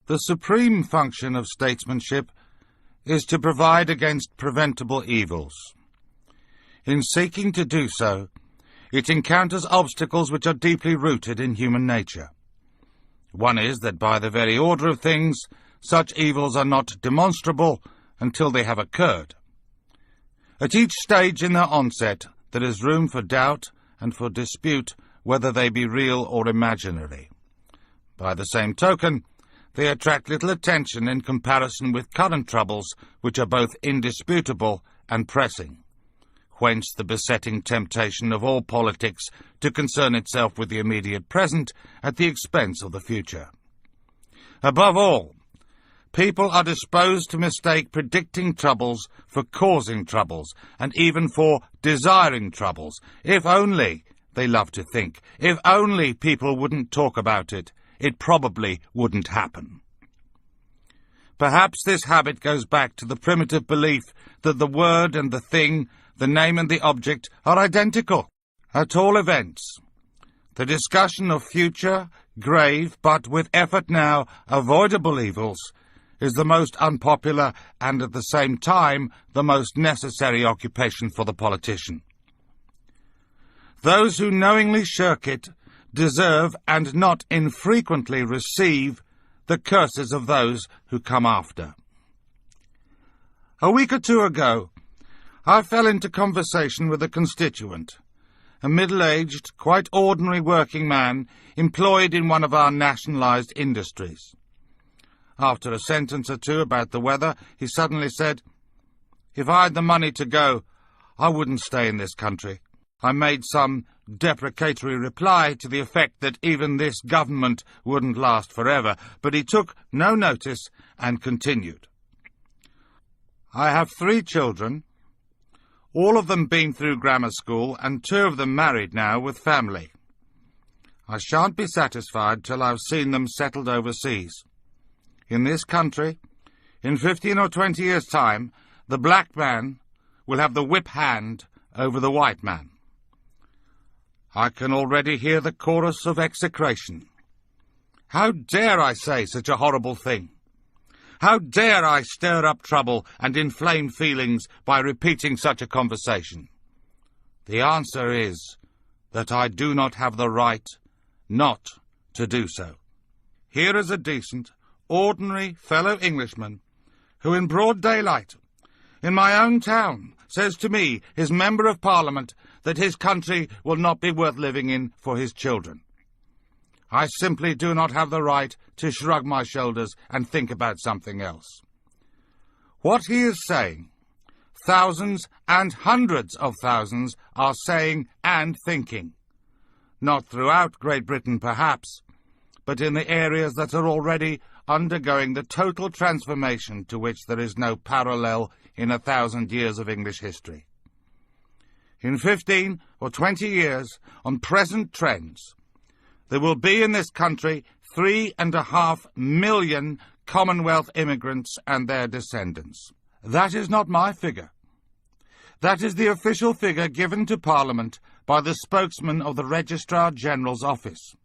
The supreme function of statesmanship is to provide against preventable evils. In seeking to do so, it encounters obstacles which are deeply rooted in human nature. One is that by the very order of things, such evils are not demonstrable until they have occurred. At each stage in their onset, there is room for doubt and for dispute whether they be real or imaginary. By the same token, they attract little attention in comparison with current troubles which are both indisputable and pressing. Whence the besetting temptation of all politics to concern itself with the immediate present at the expense of the future. Above all, people are disposed to mistake predicting troubles for causing troubles, and even for desiring troubles. If only, they love to think, if only people wouldn't talk about it, it probably wouldn't happen. Perhaps this habit goes back to the primitive belief that the word and the thing, the name and the object, are identical. At all events, the discussion of future, grave, but with effort now avoidable evils is the most unpopular and at the same time the most necessary occupation for the politician. Those who knowingly shirk it deserve and not infrequently receive the curses of those who come after. A week or two ago, I fell into conversation with a constituent, a middle-aged, quite ordinary working man employed in one of our nationalised industries. After a sentence or two about the weather, he suddenly said, "If I had the money to go, I wouldn't stay in this country." I made some deprecatory reply to the effect that even this government wouldn't last forever, but he took no notice and continued. "I have 3 children, all of them been through grammar school, and 2 of them married now with family. I shan't be satisfied till I've seen them settled overseas. In this country, in 15 or 20 years' time, the black man will have the whip hand over the white man." I can already hear the chorus of execration. How dare I say such a horrible thing? How dare I stir up trouble and inflame feelings by repeating such a conversation? The answer is that I do not have the right not to do so. Here is a decent, ordinary fellow Englishman who in broad daylight, in my own town, says to me, his Member of Parliament, that his country will not be worth living in for his children. I simply do not have the right to shrug my shoulders and think about something else. What he is saying, thousands and hundreds of thousands are saying and thinking. Not throughout Great Britain, perhaps, but in the areas that are already undergoing the total transformation to which there is no parallel in 1,000 years of English history. In 15 or 20 years, on present trends, there will be in this country 3.5 million Commonwealth immigrants and their descendants. That is not my figure. That is the official figure given to Parliament by the spokesman of the Registrar General's office.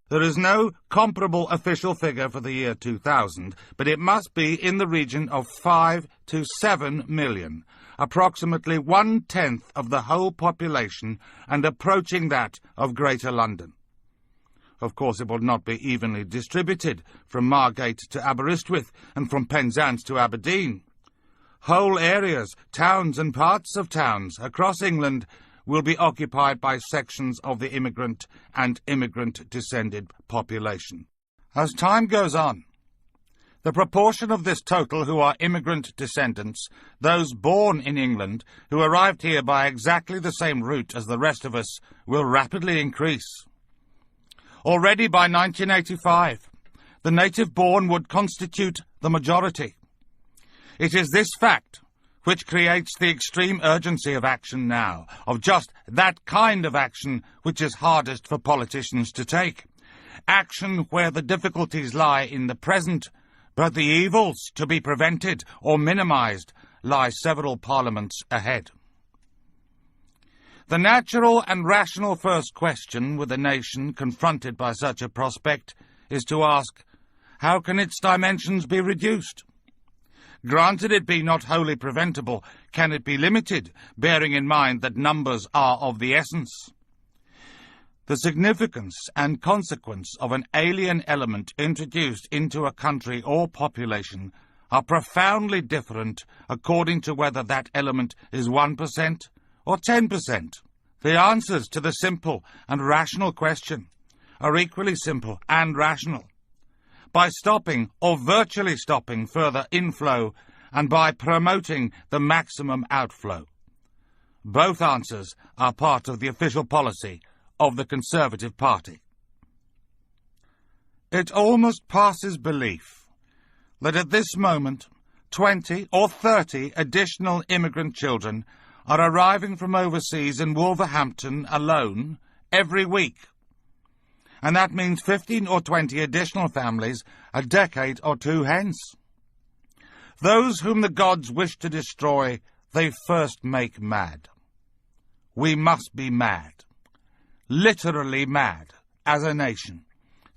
There is no comparable official figure for the year 2000, but it must be in the region of 5 to 7 million, approximately 1/10 of the whole population and approaching that of Greater London. Of course, it will not be evenly distributed from Margate to Aberystwyth and from Penzance to Aberdeen. Whole areas, towns and parts of towns across England will be occupied by sections of the immigrant and immigrant-descended population. As time goes on, the proportion of this total who are immigrant descendants, those born in England, who arrived here by exactly the same route as the rest of us, will rapidly increase. Already by 1985, the native-born would constitute the majority. It is this fact which creates the extreme urgency of action now, of just that kind of action which is hardest for politicians to take. Action where the difficulties lie in the present, but the evils to be prevented or minimised lie several parliaments ahead. The natural and rational first question with a nation confronted by such a prospect is to ask, how can its dimensions be reduced? Granted it be not wholly preventable, can it be limited, bearing in mind that numbers are of the essence? The significance and consequence of an alien element introduced into a country or population are profoundly different according to whether that element is 1% or 10%. The answers to the simple and rational question are equally simple and rational. By stopping or virtually stopping further inflow and by promoting the maximum outflow. Both answers are part of the official policy of the Conservative Party. It almost passes belief that at this moment 20 or 30 additional immigrant children are arriving from overseas in Wolverhampton alone every week. And that means 15 or 20 additional families a decade or two hence. Those whom the gods wish to destroy, they first make mad. We must be mad, literally mad, as a nation,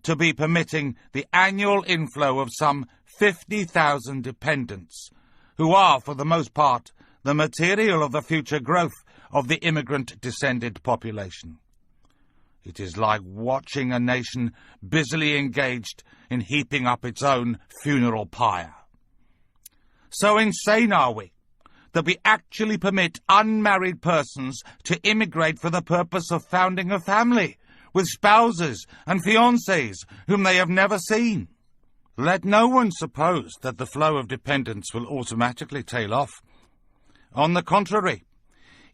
to be permitting the annual inflow of some 50,000 dependents, who are, for the most part, the material of the future growth of the immigrant-descended population. It is like watching a nation busily engaged in heaping up its own funeral pyre. So insane are we, that we actually permit unmarried persons to immigrate for the purpose of founding a family, with spouses and fiancés whom they have never seen. Let no one suppose that the flow of dependents will automatically tail off. On the contrary,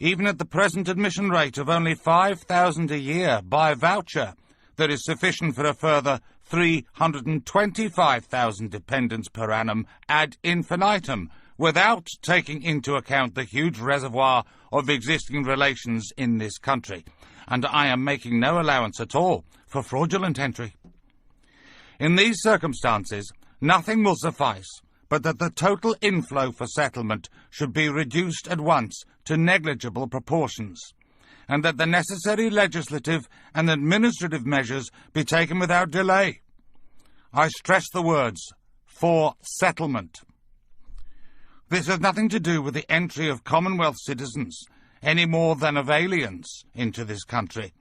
even at the present admission rate of only 5,000 a year by voucher, there is sufficient for a further 325,000 dependents per annum ad infinitum, without taking into account the huge reservoir of existing relations in this country, and I am making no allowance at all for fraudulent entry. In these circumstances, nothing will suffice but that the total inflow for settlement should be reduced at once to negligible proportions, and that the necessary legislative and administrative measures be taken without delay. I stress the words, for settlement. This has nothing to do with the entry of Commonwealth citizens, any more than of aliens, into this country.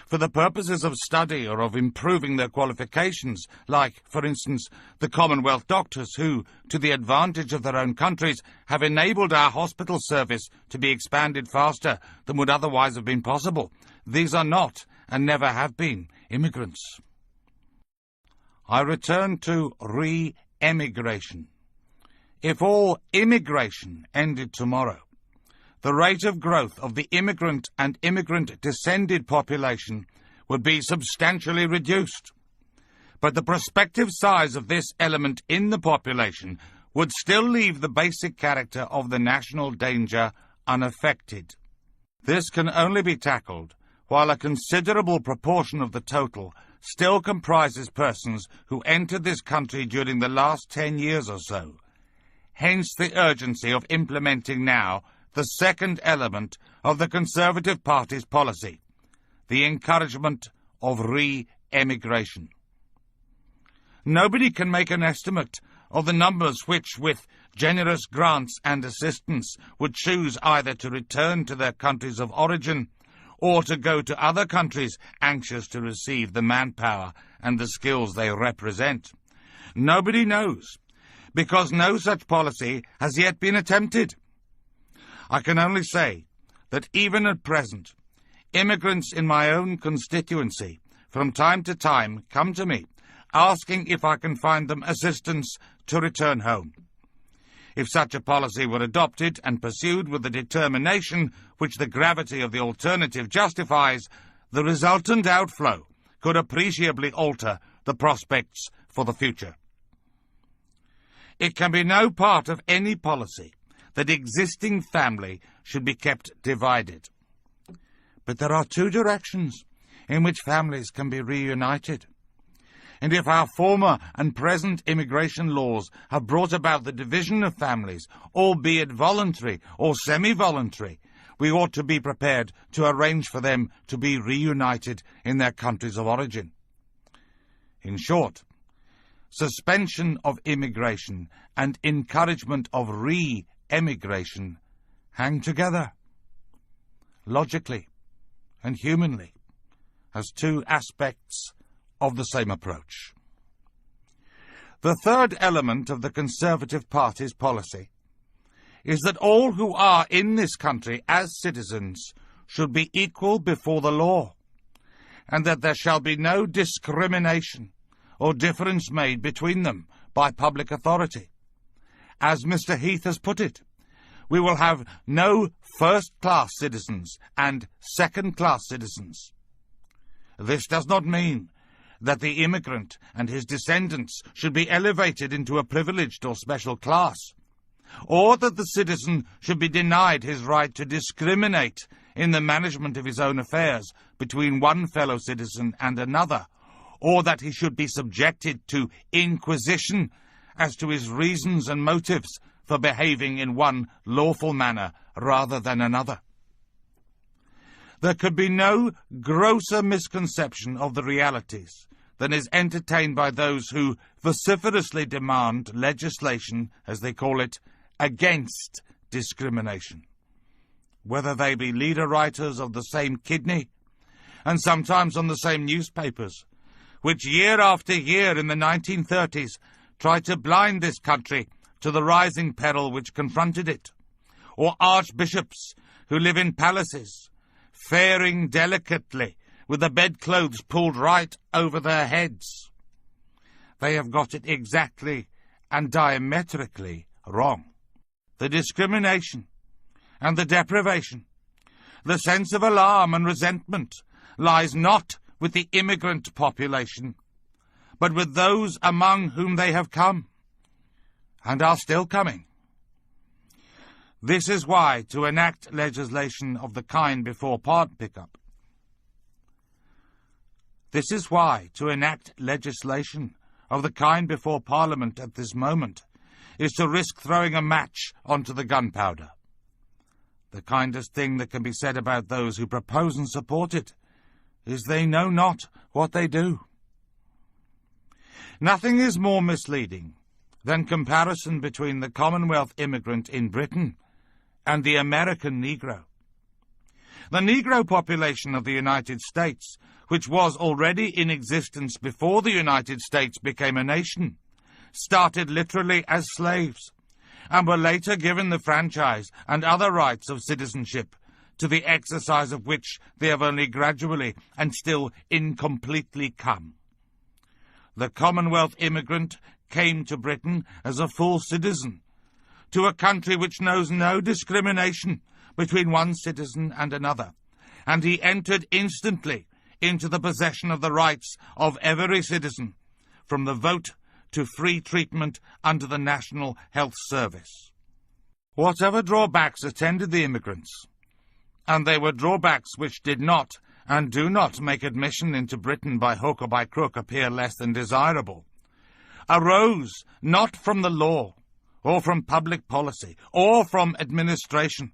For the purposes of study or of improving their qualifications, like, for instance, the Commonwealth doctors who, to the advantage of their own countries, have enabled our hospital service to be expanded faster than would otherwise have been possible. These are not, and never have been, immigrants. I return to re-emigration. If all immigration ended tomorrow, the rate of growth of the immigrant and immigrant-descended population would be substantially reduced. But the prospective size of this element in the population would still leave the basic character of the national danger unaffected. This can only be tackled while a considerable proportion of the total still comprises persons who entered this country during the last 10 years or so. Hence the urgency of implementing now the second element of the Conservative Party's policy, the encouragement of re-emigration. Nobody can make an estimate of the numbers which, with generous grants and assistance, would choose either to return to their countries of origin or to go to other countries anxious to receive the manpower and the skills they represent. Nobody knows, because no such policy has yet been attempted. I can only say that even at present, immigrants in my own constituency from time to time come to me, asking if I can find them assistance to return home. If such a policy were adopted and pursued with the determination which the gravity of the alternative justifies, the resultant outflow could appreciably alter the prospects for the future. It can be no part of any policy that existing family should be kept divided. But there are two directions in which families can be reunited. And if our former and present immigration laws have brought about the division of families, albeit voluntary or semi-voluntary, we ought to be prepared to arrange for them to be reunited in their countries of origin. In short, suspension of immigration and encouragement of re-emigration hang together, logically and humanly, as two aspects of the same approach. The third element of the Conservative Party's policy is that all who are in this country as citizens should be equal before the law, and that there shall be no discrimination or difference made between them by public authority. As Mr. Heath has put it, we will have no first-class citizens and second-class citizens. This does not mean that the immigrant and his descendants should be elevated into a privileged or special class, or that the citizen should be denied his right to discriminate in the management of his own affairs between one fellow citizen and another, or that he should be subjected to inquisition as to his reasons and motives for behaving in one lawful manner rather than another. There could be no grosser misconception of the realities than is entertained by those who vociferously demand legislation, as they call it, against discrimination, whether they be leader writers of the same kidney, and sometimes on the same newspapers, which year after year in the 1930s tried to blind this country to the rising peril which confronted it, or archbishops who live in palaces, faring delicately with the bedclothes pulled right over their heads. They have got it exactly and diametrically wrong. The discrimination and the deprivation, the sense of alarm and resentment lies not with the immigrant population, but with those among whom they have come, and are still coming. This is why to enact legislation of the kind before This is why to enact legislation of the kind before Parliament at this moment is to risk throwing a match onto the gunpowder. The kindest thing that can be said about those who propose and support it is they know not what they do. Nothing is more misleading than comparison between the Commonwealth immigrant in Britain and the American Negro. The Negro population of the United States, which was already in existence before the United States became a nation, started literally as slaves, and were later given the franchise and other rights of citizenship, to the exercise of which they have only gradually and still incompletely come. The Commonwealth immigrant came to Britain as a full citizen, to a country which knows no discrimination between one citizen and another, and he entered instantly into the possession of the rights of every citizen, from the vote to free treatment under the National Health Service. Whatever drawbacks attended the immigrants, and they were drawbacks which did not and do not make admission into Britain by hook or by crook appear less than desirable, arose not from the law, or from public policy, or from administration,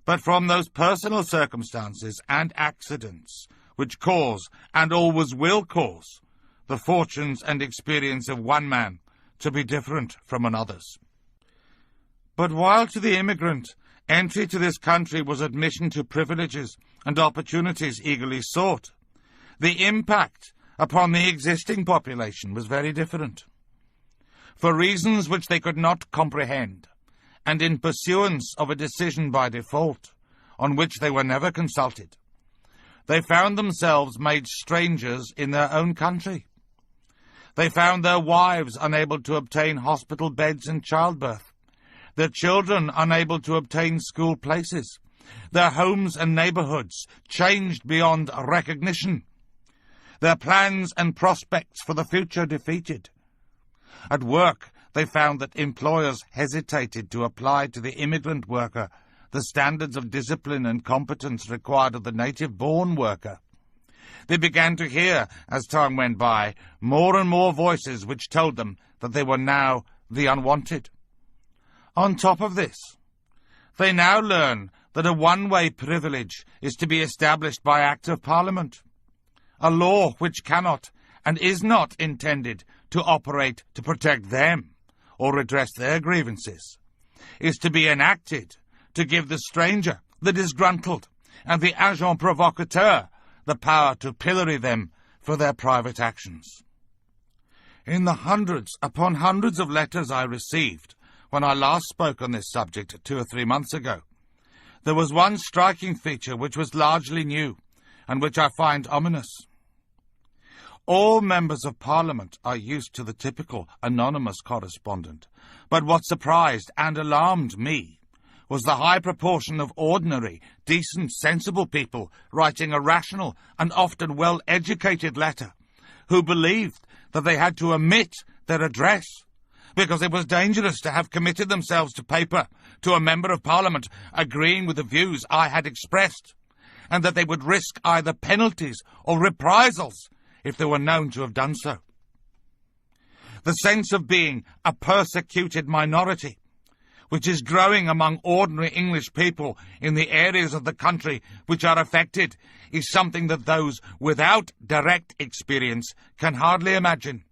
but from those personal circumstances and accidents which cause, and always will cause, the fortunes and experience of one man to be different from another's. But while to the immigrant, entry to this country was admission to privileges and opportunities eagerly sought, the impact upon the existing population was very different. For reasons which they could not comprehend, and in pursuance of a decision by default, on which they were never consulted, they found themselves made strangers in their own country. They found their wives unable to obtain hospital beds in childbirth, their children unable to obtain school places, their homes and neighbourhoods changed beyond recognition, their plans and prospects for the future defeated. At work, they found that employers hesitated to apply to the immigrant worker the standards of discipline and competence required of the native-born worker. They began to hear, as time went by, more and more voices which told them that they were now the unwanted. On top of this, they now learn that a one-way privilege is to be established by Act of Parliament, a law which cannot and is not intended to operate to protect them or redress their grievances, is to be enacted to give the stranger, the disgruntled, and the agent provocateur the power to pillory them for their private actions. In the hundreds upon hundreds of letters I received when I last spoke on this subject 2 or 3 months ago, there was one striking feature which was largely new, and which I find ominous. All members of Parliament are used to the typical anonymous correspondent, but what surprised and alarmed me was the high proportion of ordinary, decent, sensible people writing a rational and often well-educated letter, who believed that they had to omit their address, because it was dangerous to have committed themselves to paper to a member of Parliament agreeing with the views I had expressed, and that they would risk either penalties or reprisals if they were known to have done so. The sense of being a persecuted minority, which is growing among ordinary English people in the areas of the country which are affected, is something that those without direct experience can hardly imagine.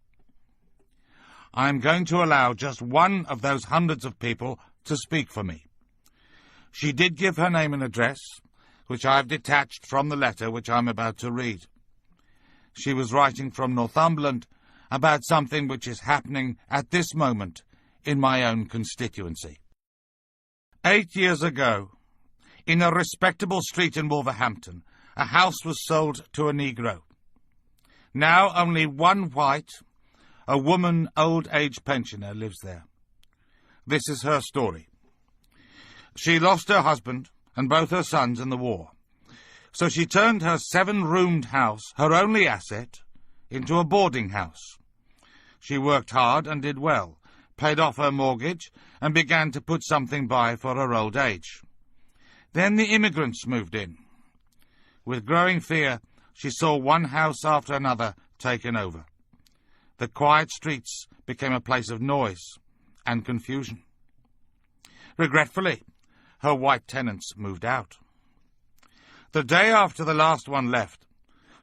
I am going to allow just one of those hundreds of people to speak for me. She did give her name and address, which I have detached from the letter which I am about to read. She was writing from Northumberland about something which is happening at this moment in my own constituency. 8 years ago, in a respectable street in Wolverhampton, a house was sold to a Negro. Now only one white, a woman old-age pensioner, lives there. This is her story. She lost her husband and both her sons in the war, so she turned her 7-roomed house, her only asset, into a boarding house. She worked hard and did well, paid off her mortgage, and began to put something by for her old age. Then the immigrants moved in. With growing fear, she saw one house after another taken over. The quiet streets became a place of noise and confusion. Regretfully, her white tenants moved out. The day after the last one left,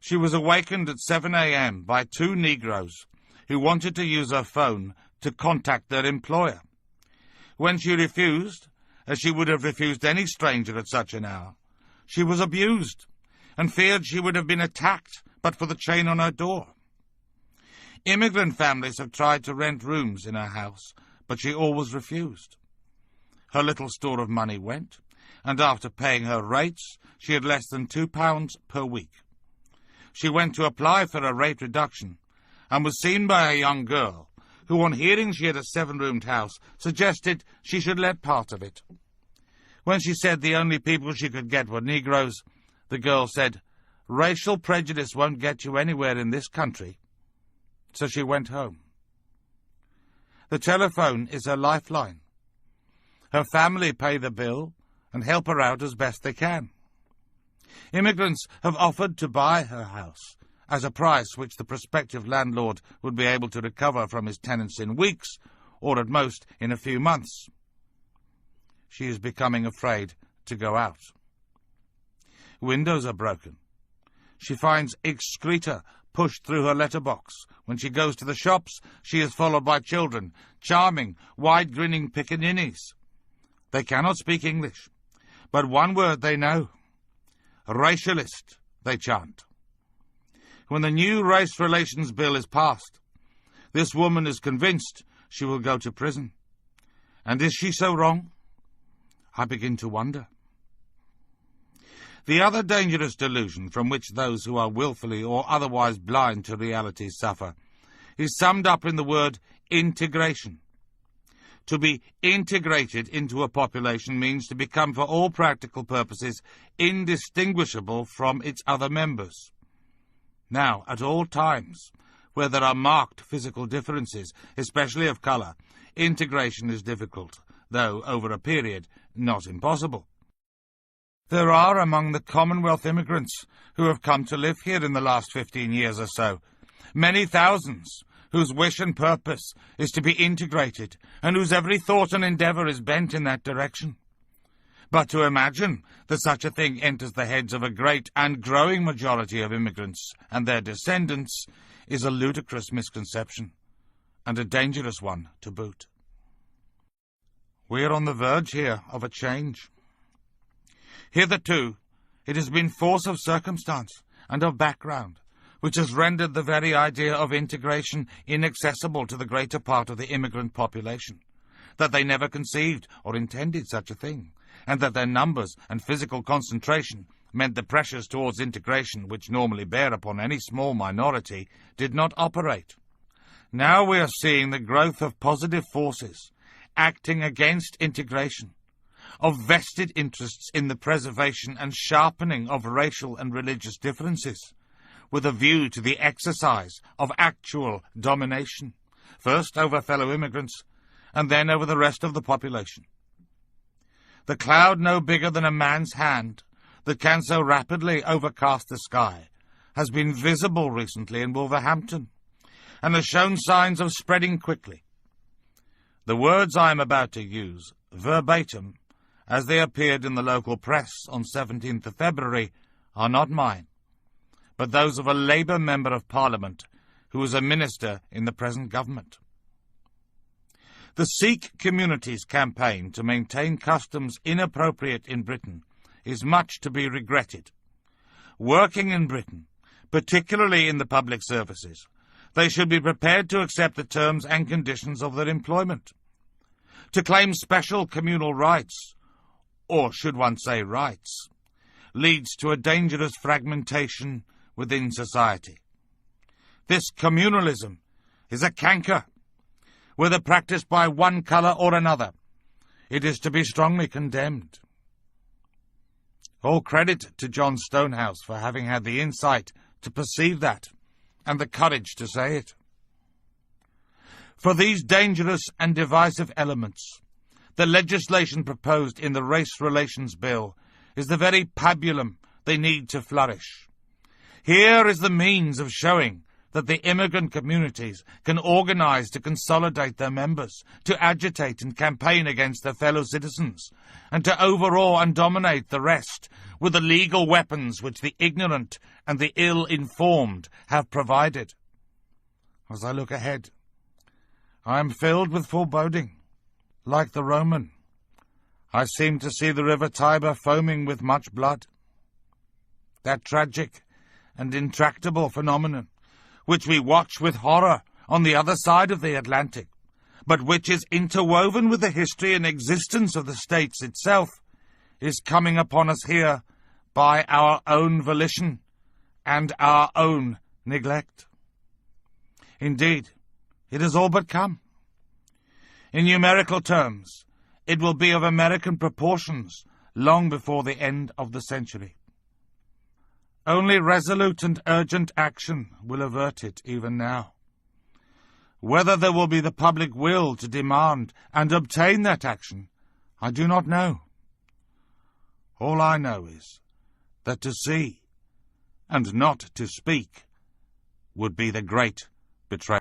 she was awakened at 7 a.m. by 2 Negroes who wanted to use her phone to contact their employer. When she refused, as she would have refused any stranger at such an hour, she was abused and feared she would have been attacked but for the chain on her door. Immigrant families have tried to rent rooms in her house, but she always refused. Her little store of money went, and after paying her rates, she had less than £2 per week. She went to apply for a rate reduction, and was seen by a young girl, who, on hearing she had a 7-roomed house, suggested she should let part of it. When she said the only people she could get were Negroes, the girl said, "Racial prejudice won't get you anywhere in this country." So she went home. The telephone is her lifeline. Her family pay the bill and help her out as best they can. Immigrants have offered to buy her house as a price which the prospective landlord would be able to recover from his tenants in weeks, or at most in a few months. She is becoming afraid to go out. Windows are broken. She finds excreta pushed through her letterbox. When she goes to the shops, she is followed by children, charming, wide-grinning piccaninnies. They cannot speak English, but one word they know. Racialist, they chant. When the new Race Relations Bill is passed, this woman is convinced she will go to prison. And is she so wrong? I begin to wonder. The other dangerous delusion from which those who are willfully or otherwise blind to reality suffer is summed up in the word integration. To be integrated into a population means to become, for all practical purposes, indistinguishable from its other members. Now, at all times, where there are marked physical differences, especially of colour, integration is difficult, though over a period not impossible. There are among the Commonwealth immigrants who have come to live here in the last 15 years or so many thousands whose wish and purpose is to be integrated, and whose every thought and endeavour is bent in that direction. But to imagine that such a thing enters the heads of a great and growing majority of immigrants and their descendants is a ludicrous misconception, and a dangerous one to boot. We are on the verge here of a change. Hitherto, it has been force of circumstance and of background which has rendered the very idea of integration inaccessible to the greater part of the immigrant population, that they never conceived or intended such a thing, and that their numbers and physical concentration meant the pressures towards integration which normally bear upon any small minority did not operate. Now we are seeing the growth of positive forces acting against integration, of vested interests in the preservation and sharpening of racial and religious differences, with a view to the exercise of actual domination, first over fellow immigrants, and then over the rest of the population. The cloud no bigger than a man's hand, that can so rapidly overcast the sky, has been visible recently in Wolverhampton, and has shown signs of spreading quickly. The words I am about to use, verbatim, as they appeared in the local press on 17th of February, are not mine, but those of a Labour Member of Parliament who is a minister in the present government. The Sikh community's campaign to maintain customs inappropriate in Britain is much to be regretted. Working in Britain, particularly in the public services, they should be prepared to accept the terms and conditions of their employment. To claim special communal rights, or should one say rights, leads to a dangerous fragmentation within society. This communalism is a canker. Whether practiced by one colour or another, it is to be strongly condemned. All credit to John Stonehouse for having had the insight to perceive that, and the courage to say it. For these dangerous and divisive elements, the legislation proposed in the Race Relations Bill is the very pabulum they need to flourish. Here is the means of showing that the immigrant communities can organise to consolidate their members, to agitate and campaign against their fellow citizens, and to overawe and dominate the rest with the legal weapons which the ignorant and the ill-informed have provided. As I look ahead, I am filled with foreboding. Like the Roman, I seem to see the river Tiber foaming with much blood. That tragic and intractable phenomenon, which we watch with horror on the other side of the Atlantic, but which is interwoven with the history and existence of the States itself, is coming upon us here by our own volition and our own neglect. Indeed, it has all but come. In numerical terms, it will be of American proportions long before the end of the century. Only resolute and urgent action will avert it even now. Whether there will be the public will to demand and obtain that action, I do not know. All I know is that to see and not to speak would be the great betrayal.